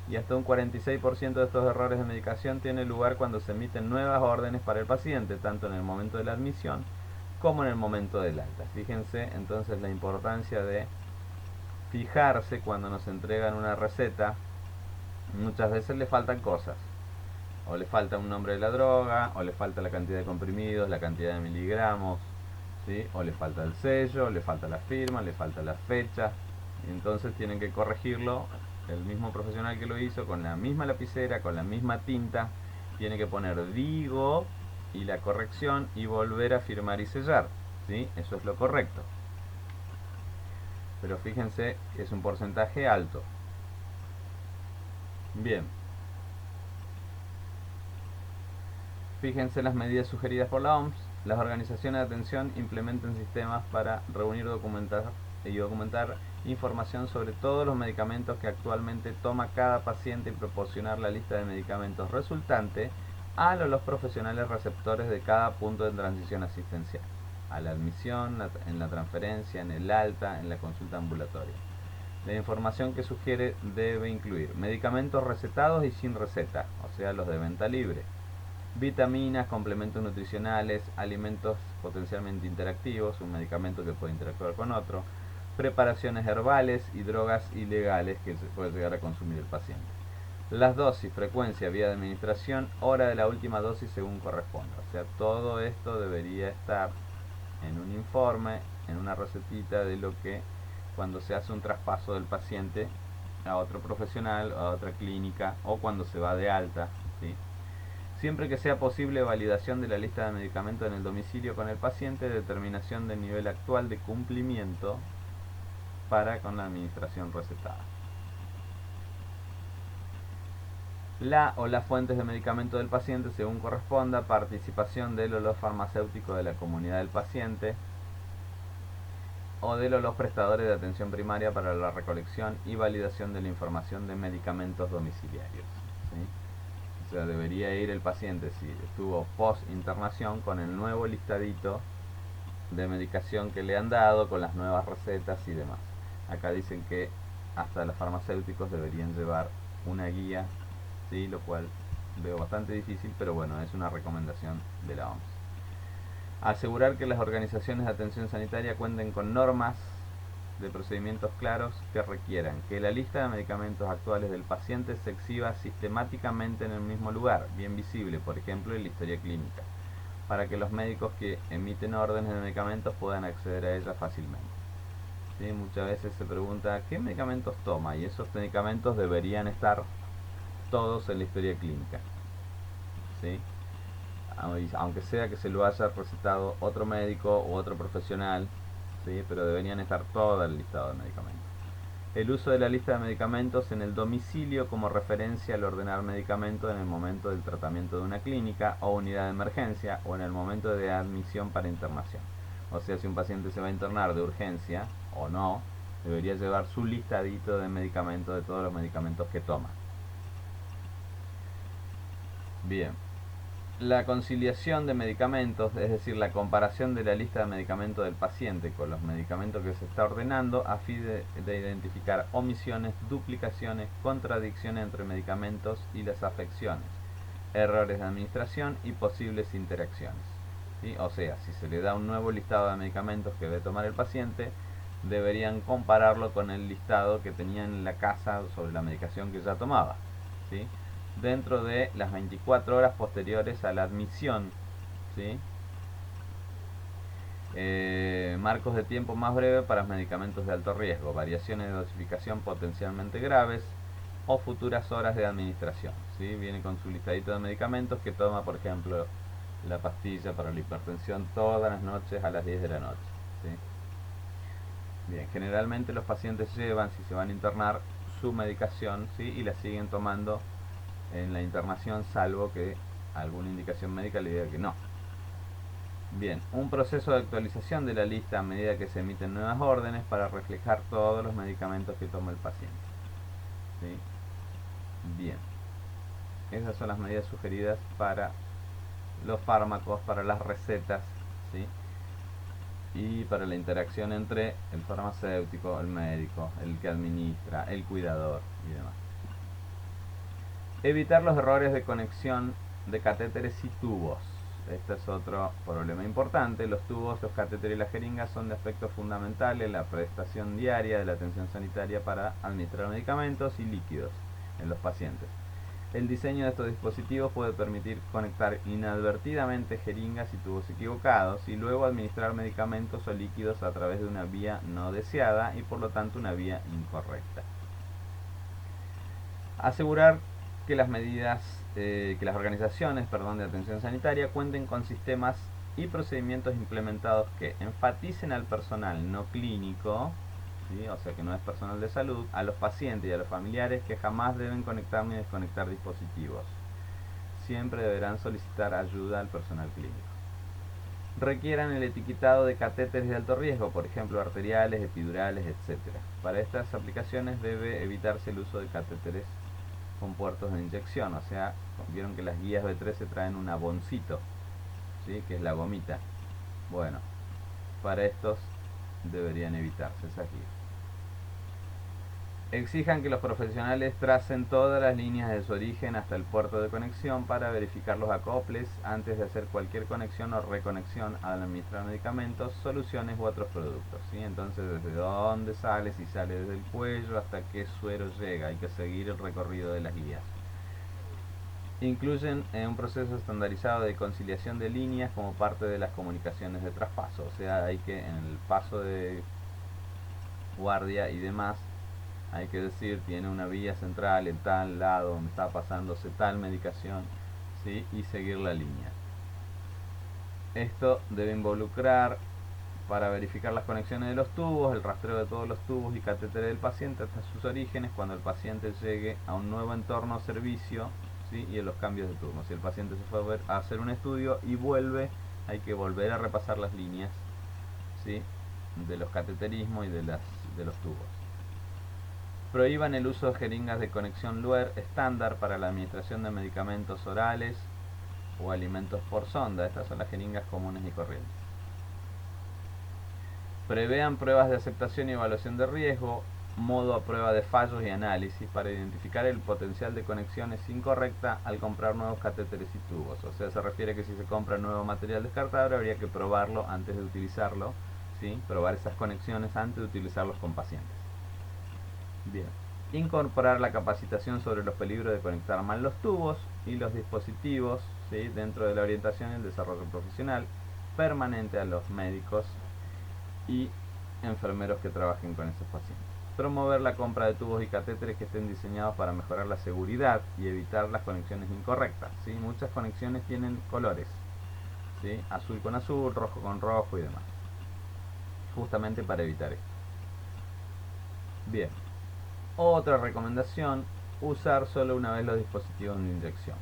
y hasta un 46% de estos errores de medicación tiene lugar cuando se emiten nuevas órdenes para el paciente, tanto en el momento de la admisión como en el momento del alta. Fíjense entonces la importancia de fijarse cuando nos entregan una receta. Muchas veces le faltan cosas, o le falta un nombre de la droga, o le falta la cantidad de comprimidos, la cantidad de miligramos, ¿sí? O le falta el sello, le falta la firma, le falta la fecha, y entonces tienen que corregirlo el mismo profesional que lo hizo, con la misma lapicera, con la misma tinta, tiene que poner digo y la corrección y volver a firmar y sellar, ¿sí? Eso es lo correcto. Pero fíjense que es un porcentaje alto. Bien. Fíjense las medidas sugeridas por la OMS. Las organizaciones de atención implementan sistemas para reunir y documentar información sobre todos los medicamentos que actualmente toma cada paciente y proporcionar la lista de medicamentos resultante a los profesionales receptores de cada punto de transición asistencial, a la admisión, en la transferencia, en el alta, en la consulta ambulatoria. La información que sugiere debe incluir medicamentos recetados y sin receta, o sea, los de venta libre, vitaminas, complementos nutricionales, alimentos potencialmente interactivos, un medicamento que puede interactuar con otro, preparaciones herbales y drogas ilegales que se puede llegar a consumir el paciente. Las dosis, frecuencia, vía de administración, hora de la última dosis según corresponda. O sea, todo esto debería estar en un informe, en una recetita de lo que cuando se hace un traspaso del paciente a otro profesional, a otra clínica o cuando se va de alta, ¿sí? Siempre que sea posible, validación de la lista de medicamentos en el domicilio con el paciente, determinación del nivel actual de cumplimiento para con la administración recetada. La o las fuentes de medicamento del paciente según corresponda, participación del o los farmacéuticos de la comunidad del paciente o de los prestadores de atención primaria para la recolección y validación de la información de medicamentos domiciliarios, ¿sí? O sea, debería ir el paciente, si estuvo post internación, con el nuevo listadito de medicación que le han dado, con las nuevas recetas y demás. Acá dicen que hasta los farmacéuticos deberían llevar una guía, ¿sí? Lo cual veo bastante difícil, pero bueno, es una recomendación de la OMS. Asegurar que las organizaciones de atención sanitaria cuenten con normas de procedimientos claros que requieran que la lista de medicamentos actuales del paciente se exhiba sistemáticamente en el mismo lugar, bien visible, por ejemplo en la historia clínica, para que los médicos que emiten órdenes de medicamentos puedan acceder a ella fácilmente. ¿Sí? Muchas veces se pregunta ¿qué medicamentos toma? Y esos medicamentos deberían estar todos en la historia clínica, ¿sí? Aunque sea que se lo haya recetado otro médico u otro profesional, ¿sí? Pero deberían estar todo el listado de medicamentos. El uso de la lista de medicamentos en el domicilio como referencia al ordenar medicamentos en el momento del tratamiento de una clínica o unidad de emergencia o en el momento de admisión para internación. O sea, si un paciente se va a internar de urgencia o no, debería llevar su listadito de medicamentos, de todos los medicamentos que toma. Bien. La conciliación de medicamentos, es decir, la comparación de la lista de medicamentos del paciente con los medicamentos que se está ordenando a fin de identificar omisiones, duplicaciones, contradicciones entre medicamentos y las afecciones, errores de administración y posibles interacciones, ¿sí? O sea, si se le da un nuevo listado de medicamentos que debe tomar el paciente, deberían compararlo con el listado que tenía en la casa sobre la medicación que ya tomaba, ¿sí? Dentro de las 24 horas posteriores a la admisión, ¿sí? Marcos de tiempo más breve para medicamentos de alto riesgo, variaciones de dosificación potencialmente graves o futuras horas de administración, ¿sí? Viene con su listadito de medicamentos que toma, por ejemplo, la pastilla para la hipertensión todas las noches a las 10 de la noche, ¿sí? Bien, generalmente los pacientes llevan, si se van a internar, su medicación, ¿sí? Y la siguen tomando en la internación, salvo que alguna indicación médica le diga que no. Bien, un proceso de actualización de la lista a medida que se emiten nuevas órdenes para reflejar todos los medicamentos que toma el paciente, ¿sí? Bien, esas son las medidas sugeridas para los fármacos, para las recetas, ¿sí? Y para la interacción entre el farmacéutico, el médico, el que administra, el cuidador y demás. Evitar los errores de conexión de catéteres y tubos. Este es otro problema importante. Los tubos, los catéteres y las jeringas son de aspectos fundamentales en la prestación diaria de la atención sanitaria para administrar medicamentos y líquidos en los pacientes. El diseño de estos dispositivos puede permitir conectar inadvertidamente jeringas y tubos equivocados y luego administrar medicamentos o líquidos a través de una vía no deseada y por lo tanto una vía incorrecta. Asegurar que las organizaciones de atención sanitaria cuenten con sistemas y procedimientos implementados que enfaticen al personal no clínico, ¿sí? O sea que no es personal de salud, a los pacientes y a los familiares que jamás deben conectar ni desconectar dispositivos. Siempre deberán solicitar ayuda al personal clínico. Requieran el etiquetado de catéteres de alto riesgo, por ejemplo arteriales, epidurales, etc. Para estas aplicaciones debe evitarse el uso de catéteres con puertos de inyección, o sea, vieron que las guías B13 traen un aboncito, ¿sí? Que es la gomita. Bueno, para estos deberían evitarse esas guías. Exijan que los profesionales tracen todas las líneas de su origen hasta el puerto de conexión para verificar los acoples antes de hacer cualquier conexión o reconexión al administrar medicamentos, soluciones u otros productos, ¿sí? Entonces, desde dónde sale, si sale desde el cuello hasta qué suero llega, hay que seguir el recorrido de las guías. Incluyen un proceso estandarizado de conciliación de líneas como parte de las comunicaciones de traspaso, o sea, hay que en el paso de guardia y demás, hay que decir, tiene una vía central en tal lado donde está pasándose tal medicación, ¿sí? Y seguir la línea. Esto debe involucrar para verificar las conexiones de los tubos, el rastreo de todos los tubos y catéteres del paciente hasta sus orígenes cuando el paciente llegue a un nuevo entorno o servicio, ¿sí? Y en los cambios de turno. Si el paciente se fue a hacer un estudio y vuelve, hay que volver a repasar las líneas, ¿sí? De los cateterismos y de los tubos. Prohíban el uso de jeringas de conexión Luer estándar para la administración de medicamentos orales o alimentos por sonda. Estas son las jeringas comunes y corrientes. Prevean pruebas de aceptación y evaluación de riesgo, modo a prueba de fallos y análisis para identificar el potencial de conexiones incorrecta al comprar nuevos catéteres y tubos. O sea, se refiere que si se compra nuevo material descartable habría que probarlo antes de utilizarlo, ¿sí? Probar esas conexiones antes de utilizarlos con pacientes. Bien. Incorporar la capacitación sobre los peligros de conectar mal los tubos y los dispositivos, ¿sí? Dentro de la orientación y el desarrollo profesional permanente a los médicos y enfermeros que trabajen con esos pacientes. Promover la compra de tubos y catéteres que estén diseñados para mejorar la seguridad y evitar las conexiones incorrectas, ¿sí? Muchas conexiones tienen colores, ¿sí? Azul con azul, rojo con rojo y demás, justamente para evitar esto. Bien. Otra recomendación, usar solo una vez los dispositivos de inyección.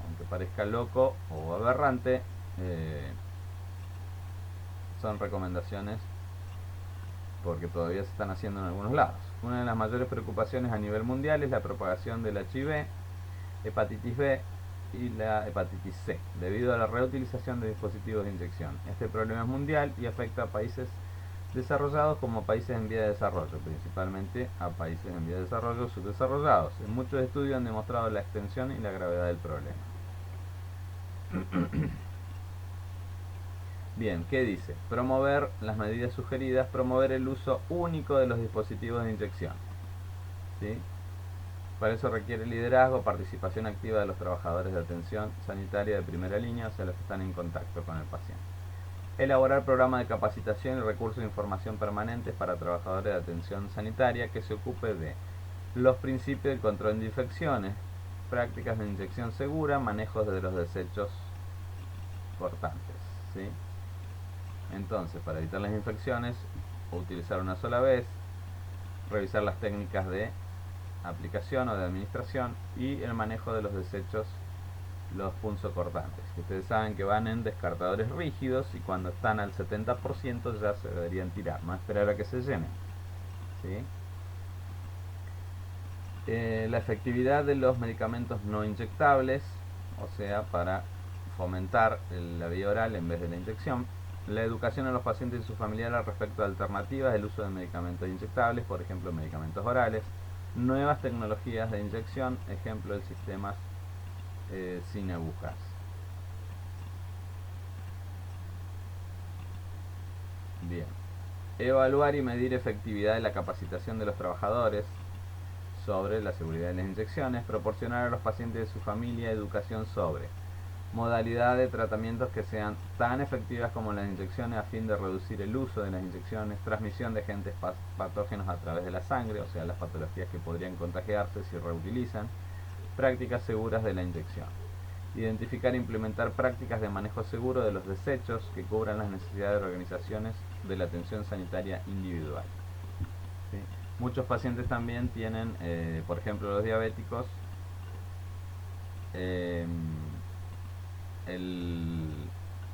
Aunque parezca loco o aberrante, son recomendaciones porque todavía se están haciendo en algunos lados. Una de las mayores preocupaciones a nivel mundial es la propagación del HIV, hepatitis B y la hepatitis C, debido a la reutilización de dispositivos de inyección. Este problema es mundial y afecta a países desarrollados como países en vía de desarrollo, principalmente a países en vía de desarrollo subdesarrollados. En muchos estudios han demostrado la extensión y la gravedad del problema. Bien, ¿qué dice? Promover las medidas sugeridas, promover el uso único de los dispositivos de inyección, ¿sí? Para eso requiere liderazgo, participación activa de los trabajadores de atención sanitaria de primera línea, o sea, los que están en contacto con el paciente. Elaborar programas de capacitación y recursos de información permanentes para trabajadores de atención sanitaria que se ocupe de los principios del control de infecciones, prácticas de inyección segura, manejos de los desechos cortantes, ¿sí? Entonces, para evitar las infecciones, utilizar una sola vez, revisar las técnicas de aplicación o de administración y el manejo de los desechos, los punzocortantes, que ustedes saben que van en descartadores rígidos y cuando están al 70% ya se deberían tirar, no esperar a que se llenen, ¿sí? La efectividad de los medicamentos no inyectables, o sea, para fomentar la vía oral en vez de la inyección. La educación a los pacientes y sus familiares respecto a alternativas del uso de medicamentos inyectables, por ejemplo, medicamentos orales. Nuevas tecnologías de inyección, ejemplo de sistemas sin agujas. Bien. Evaluar y medir efectividad de la capacitación de los trabajadores sobre la seguridad de las inyecciones. Proporcionar a los pacientes y su familia educación sobre modalidad de tratamientos que sean tan efectivas como las inyecciones a fin de reducir el uso de las inyecciones, transmisión de agentes patógenos a través de la sangre, o sea, las patologías que podrían contagiarse si reutilizan, prácticas seguras de la inyección. Identificar e implementar prácticas de manejo seguro de los desechos que cubran las necesidades de organizaciones de la atención sanitaria individual. ¿Sí? Muchos pacientes también tienen, por ejemplo los diabéticos, el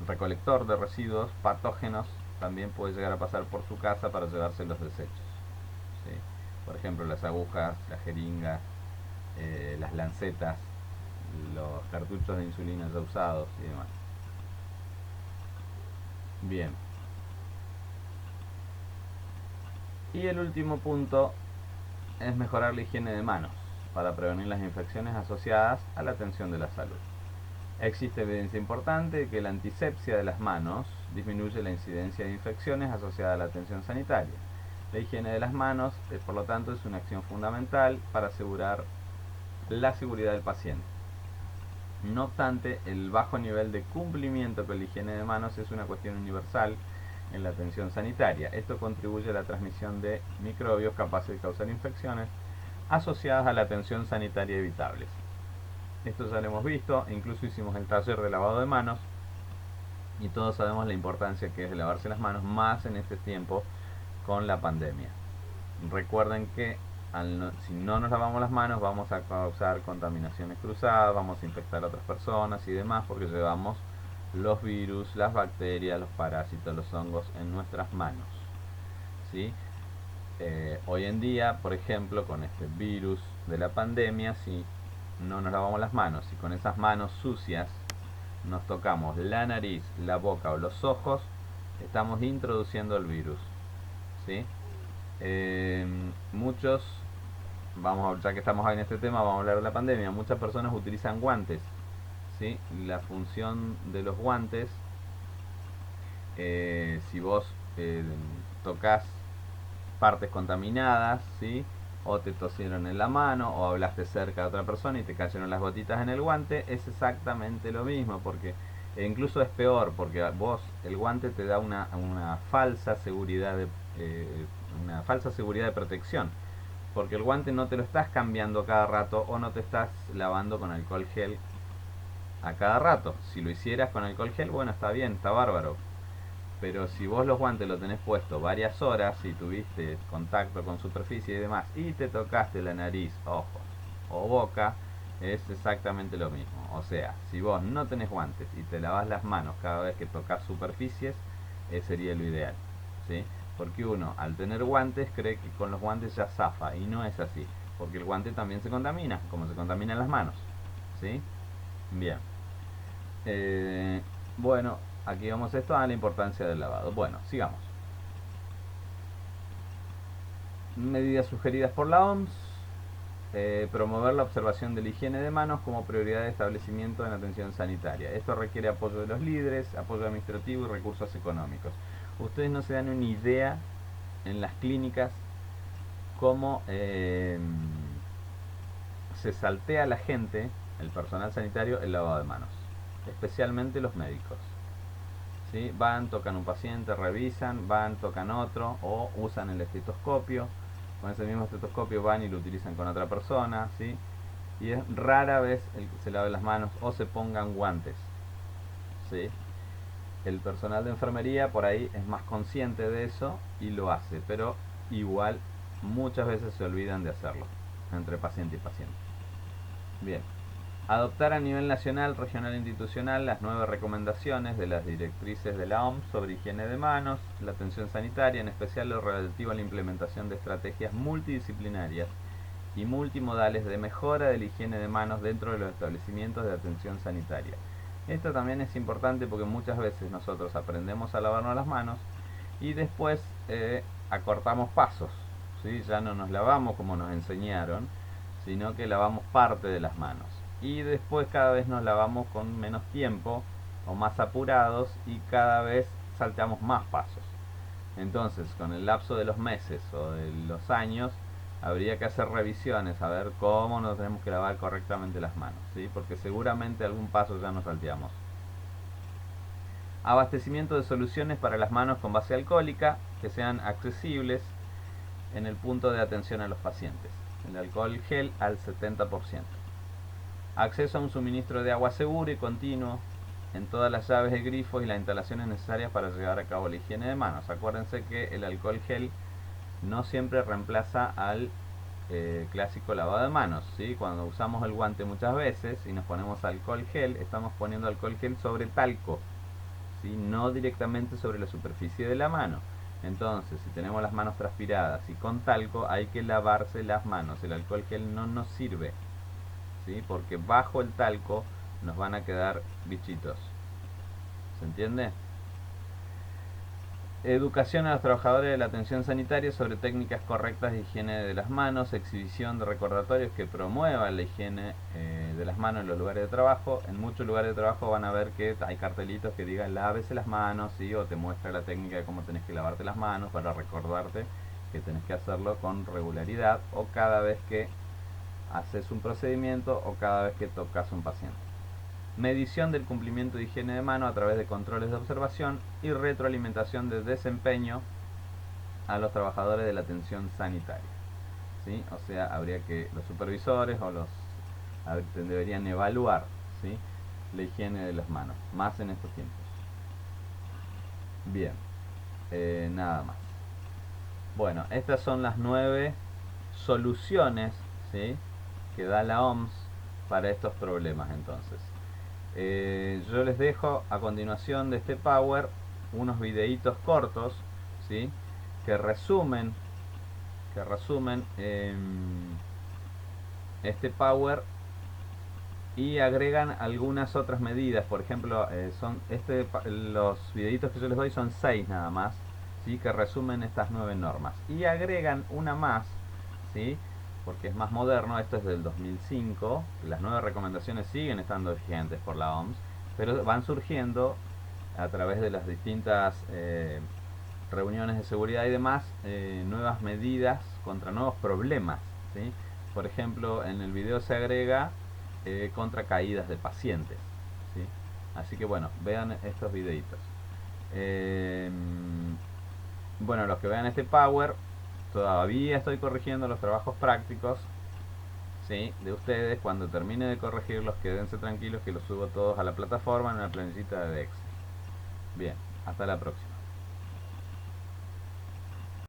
recolector de residuos patógenos también puede llegar a pasar por su casa para llevarse los desechos, ¿sí? Por ejemplo las agujas, las jeringas, las lancetas, los cartuchos de insulina ya usados y demás. Bien. Y el último punto es mejorar la higiene de manos para prevenir las infecciones asociadas a la atención de la salud. Existe evidencia importante de que la antisepsia de las manos disminuye la incidencia de infecciones asociadas a la atención sanitaria. La higiene de las manos, por lo tanto, es una acción fundamental para asegurar la seguridad del paciente. No obstante, el bajo nivel de cumplimiento con la higiene de manos es una cuestión universal en la atención sanitaria. Esto contribuye a la transmisión de microbios capaces de causar infecciones asociadas a la atención sanitaria evitables. Esto ya lo hemos visto, incluso hicimos el taller de lavado de manos y todos sabemos la importancia que es de lavarse las manos, más en este tiempo con la pandemia. Recuerden que si no nos lavamos las manos vamos a causar contaminaciones cruzadas, vamos a infectar a otras personas y demás porque llevamos los virus, las bacterias, los parásitos, los hongos en nuestras manos, ¿sí? Hoy en día, por ejemplo, con este virus de la pandemia, si no nos lavamos las manos y con esas manos sucias nos tocamos la nariz, la boca o los ojos, estamos introduciendo el virus, ¿sí? Muchos, ya que estamos en este tema, vamos a hablar de la pandemia. Muchas personas utilizan guantes, ¿sí? La función de los guantes, si vos tocas partes contaminadas, ¿sí? O te tosieron en la mano, o hablaste cerca de otra persona y te cayeron las gotitas en el guante, es exactamente lo mismo, porque incluso es peor, porque vos, el guante te da una falsa seguridad de protección, porque el guante no te lo estás cambiando cada rato o no te estás lavando con alcohol gel a cada rato. Si lo hicieras con alcohol gel, bueno, está bien, está bárbaro. Pero si vos los guantes los tenés puestos varias horas y tuviste contacto con superficie y demás y te tocaste la nariz, ojos o boca, es exactamente lo mismo. O sea, si vos no tenés guantes y te lavas las manos cada vez que tocas superficies, sería lo ideal, ¿sí? Porque uno, al tener guantes, cree que con los guantes ya zafa y no es así, porque el guante también se contamina, como se contaminan las manos, ¿sí? Bien. Bueno, aquí vamos esto a la importancia del lavado. Bueno, sigamos. Medidas sugeridas por la OMS. Promover la observación de la higiene de manos como prioridad de establecimiento en atención sanitaria. Esto requiere apoyo de los líderes, apoyo administrativo y recursos económicos. Ustedes no se dan una idea en las clínicas cómo se saltea a la gente, el personal sanitario, el lavado de manos, especialmente los médicos. ¿Sí? Van, tocan un paciente, revisan, van, tocan otro o usan el estetoscopio. Con ese mismo estetoscopio van y lo utilizan con otra persona, ¿sí? Y es rara vez el que se lave las manos o se pongan guantes, ¿sí? El personal de enfermería por ahí es más consciente de eso y lo hace, pero igual muchas veces se olvidan de hacerlo entre paciente y paciente. Bien. Adoptar a nivel nacional, regional e institucional las nuevas recomendaciones de las directrices de la OMS sobre higiene de manos, la atención sanitaria, en especial lo relativo a la implementación de estrategias multidisciplinarias y multimodales de mejora de la higiene de manos dentro de los establecimientos de atención sanitaria. Esto también es importante porque muchas veces nosotros aprendemos a lavarnos las manos y después acortamos pasos, ¿sí? Ya no nos lavamos como nos enseñaron, sino que lavamos parte de las manos. Y después cada vez nos lavamos con menos tiempo o más apurados y cada vez salteamos más pasos. Entonces, con el lapso de los meses o de los años, habría que hacer revisiones a ver cómo nos tenemos que lavar correctamente las manos, ¿sí? Porque seguramente algún paso ya nos salteamos. Abastecimiento de soluciones para las manos con base alcohólica que sean accesibles en el punto de atención a los pacientes. El alcohol gel al 70%. Acceso a un suministro de agua seguro y continuo en todas las llaves de grifos y las instalaciones necesarias para llevar a cabo la higiene de manos. Acuérdense que el alcohol gel no siempre reemplaza al clásico lavado de manos, ¿sí? Cuando usamos el guante muchas veces y nos ponemos alcohol gel, estamos poniendo alcohol gel sobre talco, ¿sí? No directamente sobre la superficie de la mano. Entonces, si tenemos las manos transpiradas y con talco, hay que lavarse las manos. El alcohol gel no nos sirve, ¿sí? Porque bajo el talco nos van a quedar bichitos. ¿Se entiende? Educación a los trabajadores de la atención sanitaria sobre técnicas correctas de higiene de las manos, exhibición de recordatorios que promuevan la higiene de las manos en los lugares de trabajo. En muchos lugares de trabajo van a ver que hay cartelitos que digan lávese las manos, ¿sí? O te muestra la técnica de cómo tenés que lavarte las manos para recordarte que tenés que hacerlo con regularidad o cada vez que haces un procedimiento o cada vez que tocas a un paciente. Medición del cumplimiento de higiene de mano a través de controles de observación y retroalimentación de desempeño a los trabajadores de la atención sanitaria. ¿Sí? O sea, habría que los supervisores o los deberían evaluar, ¿sí?, la higiene de las manos, más en estos tiempos. Bien, nada más. Bueno, estas son las 9 soluciones, ¿sí?, que da la OMS para estos problemas. Entonces, yo les dejo a continuación de este Power unos videitos cortos, ¿sí?, que resumen este Power y agregan algunas otras medidas. Por ejemplo, los videitos que yo les doy son 6 nada más, ¿sí?, que resumen estas 9 normas y agregan una más, ¿sí?, porque es más moderno. Esto es del 2005. Las 9 recomendaciones siguen estando vigentes por la OMS, pero van surgiendo a través de las distintas reuniones de seguridad y demás, nuevas medidas contra nuevos problemas, ¿sí? Por ejemplo, en el video se agrega contra caídas de pacientes, ¿sí? Así que bueno, vean estos videitos. Bueno, los que vean este Power, todavía estoy corrigiendo los trabajos prácticos, ¿sí?, de ustedes. Cuando termine de corregirlos, quédense tranquilos que los subo todos a la plataforma en una planillita de Excel. Bien, hasta la próxima.